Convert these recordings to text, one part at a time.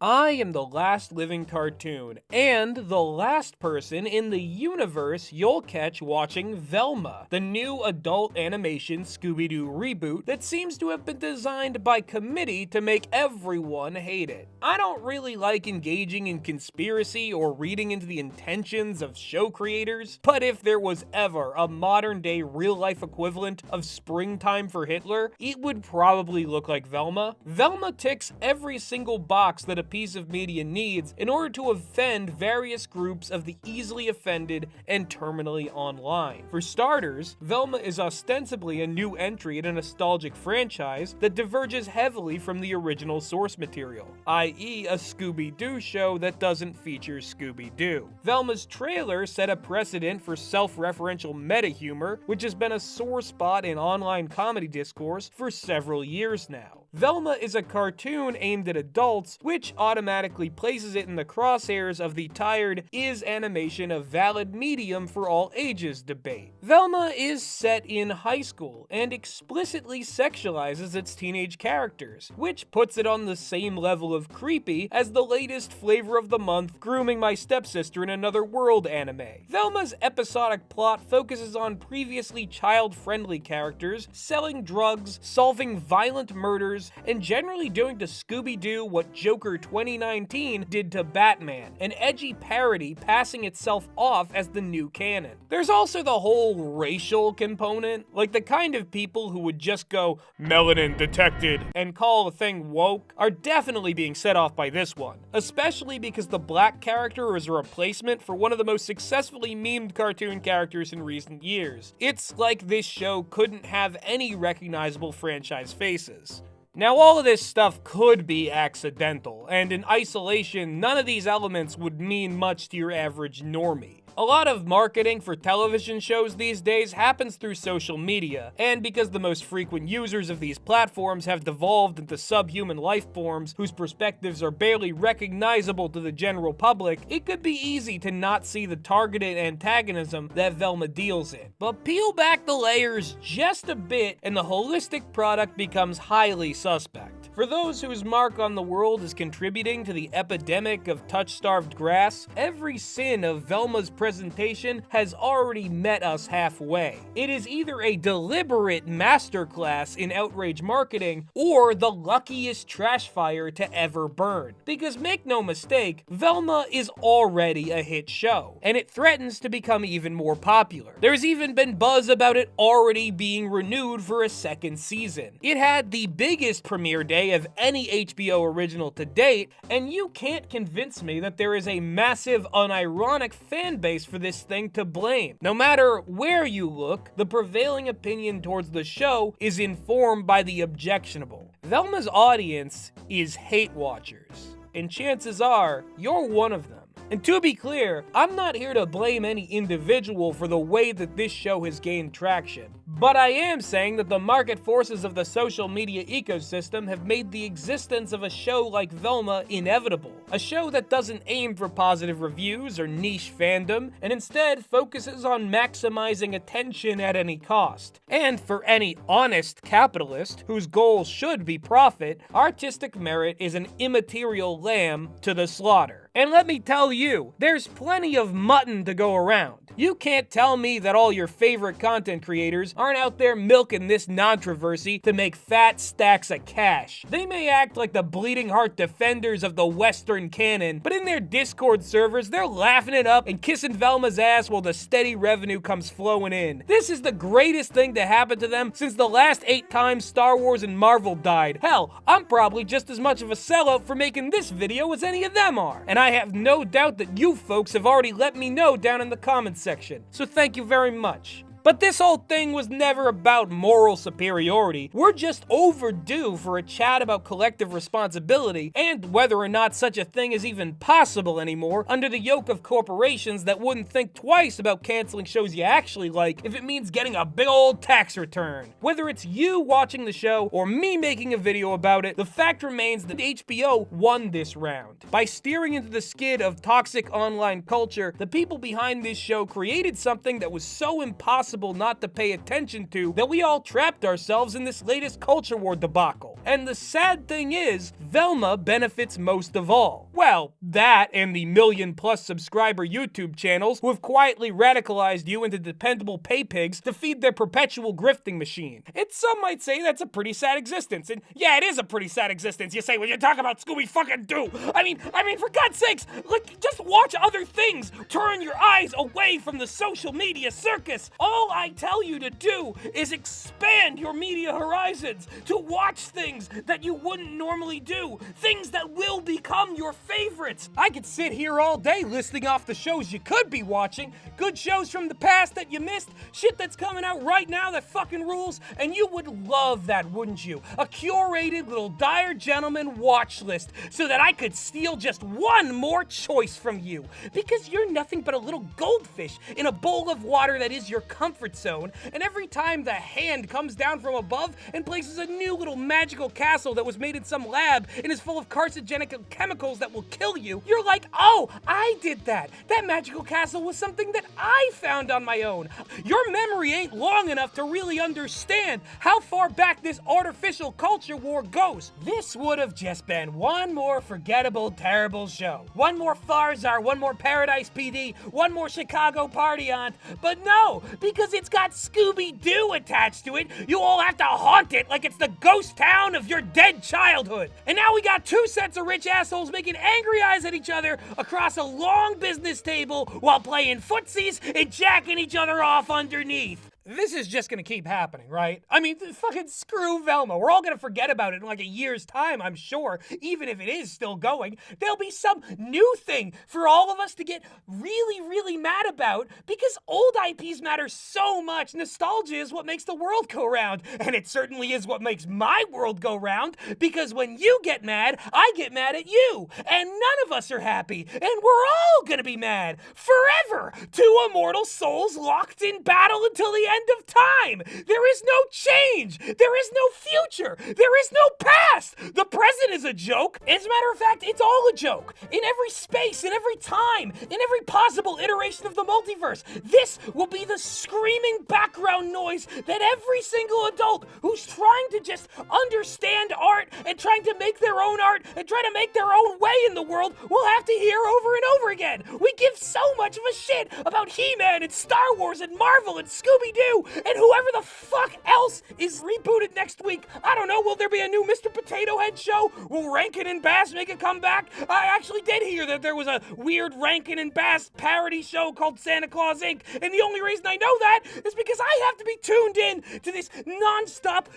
I am the last living cartoon, and the last person in the universe you'll catch watching Velma, the new adult animation Scooby-Doo reboot that seems to have been designed by committee to make everyone hate it. I don't really like engaging in conspiracy or reading into the intentions of show creators, but if there was ever a modern-day real-life equivalent of Springtime for Hitler, it would probably look like Velma. Velma ticks every single box that a piece of media needs in order to offend various groups of the easily offended and terminally online. For starters, Velma is ostensibly a new entry in a nostalgic franchise that diverges heavily from the original source material, i.e. a Scooby-Doo show that doesn't feature Scooby-Doo. Velma's trailer set a precedent for self-referential meta-humor, which has been a sore spot in online comedy discourse for several years now. Velma is a cartoon aimed at adults, which automatically places it in the crosshairs of the tired "is animation a valid medium for all ages" debate. Velma is set in high school and explicitly sexualizes its teenage characters, which puts it on the same level of creepy as the latest flavor of the month Grooming My Stepsister in Another World anime. Velma's episodic plot focuses on previously child-friendly characters selling drugs, solving violent murders, and generally doing to Scooby-Doo what Joker 2019 did to Batman, an edgy parody passing itself off as the new canon. There's also the whole racial component, like the kind of people who would just go "melanin detected" and call a thing woke are definitely being set off by this one, especially because the black character is a replacement for one of the most successfully memed cartoon characters in recent years. It's like this show couldn't have any recognizable franchise faces. Now, all of this stuff could be accidental, and in isolation, none of these elements would mean much to your average normie. A lot of marketing for television shows these days happens through social media, and because the most frequent users of these platforms have devolved into subhuman life forms whose perspectives are barely recognizable to the general public, it could be easy to not see the targeted antagonism that Velma deals in. But peel back the layers just a bit, and the holistic product becomes highly suspect. For those whose mark on the world is contributing to the epidemic of touch-starved grass, every sin of Velma's presentation has already met us halfway. It is either a deliberate masterclass in outrage marketing or the luckiest trash fire to ever burn. Because make no mistake, Velma is already a hit show, and it threatens to become even more popular. There's even been buzz about it already being renewed for a second season. It had the biggest premiere day of any HBO original to date, and you can't convince me that there is a massive, unironic fan base for this thing to blame. No matter where you look, the prevailing opinion towards the show is informed by the objectionable. Velma's audience is hate watchers, and chances are you're one of them. And to be clear, I'm not here to blame any individual for the way that this show has gained traction. But I am saying that the market forces of the social media ecosystem have made the existence of a show like Velma inevitable. A show that doesn't aim for positive reviews or niche fandom, and instead focuses on maximizing attention at any cost. And for any honest capitalist, whose goal should be profit, artistic merit is an immaterial lamb to the slaughter. And let me tell you, there's plenty of mutton to go around. You can't tell me that all your favorite content creators aren't out there milking this controversy to make fat stacks of cash. They may act like the bleeding heart defenders of the Western canon, but in their Discord servers, they're laughing it up and kissing Velma's ass while the steady revenue comes flowing in. This is the greatest thing to happen to them since the last 8 times Star Wars and Marvel died. Hell, I'm probably just as much of a sellout for making this video as any of them are. And I have no doubt that you folks have already let me know down in the comments section, so thank you very much. But this whole thing was never about moral superiority. We're just overdue for a chat about collective responsibility and whether or not such a thing is even possible anymore under the yoke of corporations that wouldn't think twice about canceling shows you actually like if it means getting a big old tax return. Whether it's you watching the show or me making a video about it, the fact remains that HBO won this round. By steering into the skid of toxic online culture, the people behind this show created something that was so impossible not to pay attention to that we all trapped ourselves in this latest culture war debacle. And the sad thing is, Velma benefits most of all. Well, that and the million-plus subscriber YouTube channels who have quietly radicalized you into dependable pay pigs to feed their perpetual grifting machine. And some might say that's a pretty sad existence. And yeah, it is a pretty sad existence. You say, well, you talk about Scooby fucking Doo. I mean, for God's sakes, like, just watch other things. Turn your eyes away from the social media circus. All I tell you to do is expand your media horizons, to watch things that you wouldn't normally do, things that will become your favorites. I could sit here all day listing off the shows you could be watching, good shows from the past that you missed, shit that's coming out right now that fucking rules, and you would love that, wouldn't you? A curated little Dire Gentleman watch list so that I could steal just one more choice from you, because you're nothing but a little goldfish in a bowl of water that is your comfort zone, and every time the hand comes down from above and places a new little magical castle that was made in some lab and is full of carcinogenic chemicals that will kill you, you're like, oh, I did that. That magical castle was something that I found on my own. Your memory ain't long enough to really understand how far back this artificial culture war goes. This would have just been one more forgettable, terrible show. One more Farzar, one more Paradise PD, one more Chicago Party Aunt. But no, because it's got Scooby-Doo attached to it, you all have to haunt it like it's the ghost town of your dead childhood. And now we got two sets of rich assholes making angry eyes at each other across a long business table while playing footsies and jacking each other off underneath. This is just gonna keep happening, right? I mean, fucking screw Velma. We're all gonna forget about it in like a year's time, I'm sure. Even if it is still going, there'll be some new thing for all of us to get really, really mad about, because old IPs matter so much. Nostalgia is what makes the world go round, and it certainly is what makes my world go round, because when you get mad, I get mad at you, and none of us are happy, and we're all gonna be mad forever. Two immortal souls locked in battle until the end of time. There is no change. There is no future. There is no past. The present is a joke. As a matter of fact, it's all a joke. In every space, in every time, in every possible iteration of the multiverse, this will be the screaming background noise that every single adult who's trying to just understand art and trying to make their own art and try to make their own way in the world will have to hear over and over again. We give so much of a shit about He-Man and Star Wars and Marvel and Scooby-Doo and whoever the fuck else is rebooted next week. I don't know, will there be a new Mr. Potato Head show? Will Rankin and Bass make a comeback? I actually did hear that there was a weird Rankin and Bass parody show called Santa Claus Inc. And the only reason I know that is because I have to be tuned in to this non-stop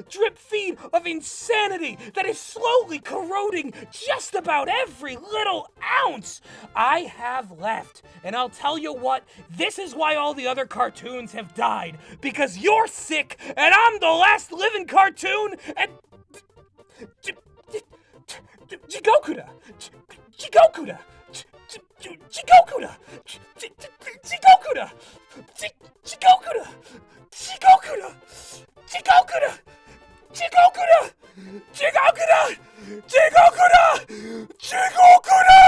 drip feed of insanity that is slowly corroding just about every little ounce I have left. And I'll tell you what, this is why all the other cartoons have died, because you're sick and I'm the last living cartoon, and Jigokuda Jigokuda Jigokuda Jigokuda Jigokuda Jigokuda Jigokuda Jigokuda Jigokuda Jigokuda Jigokuda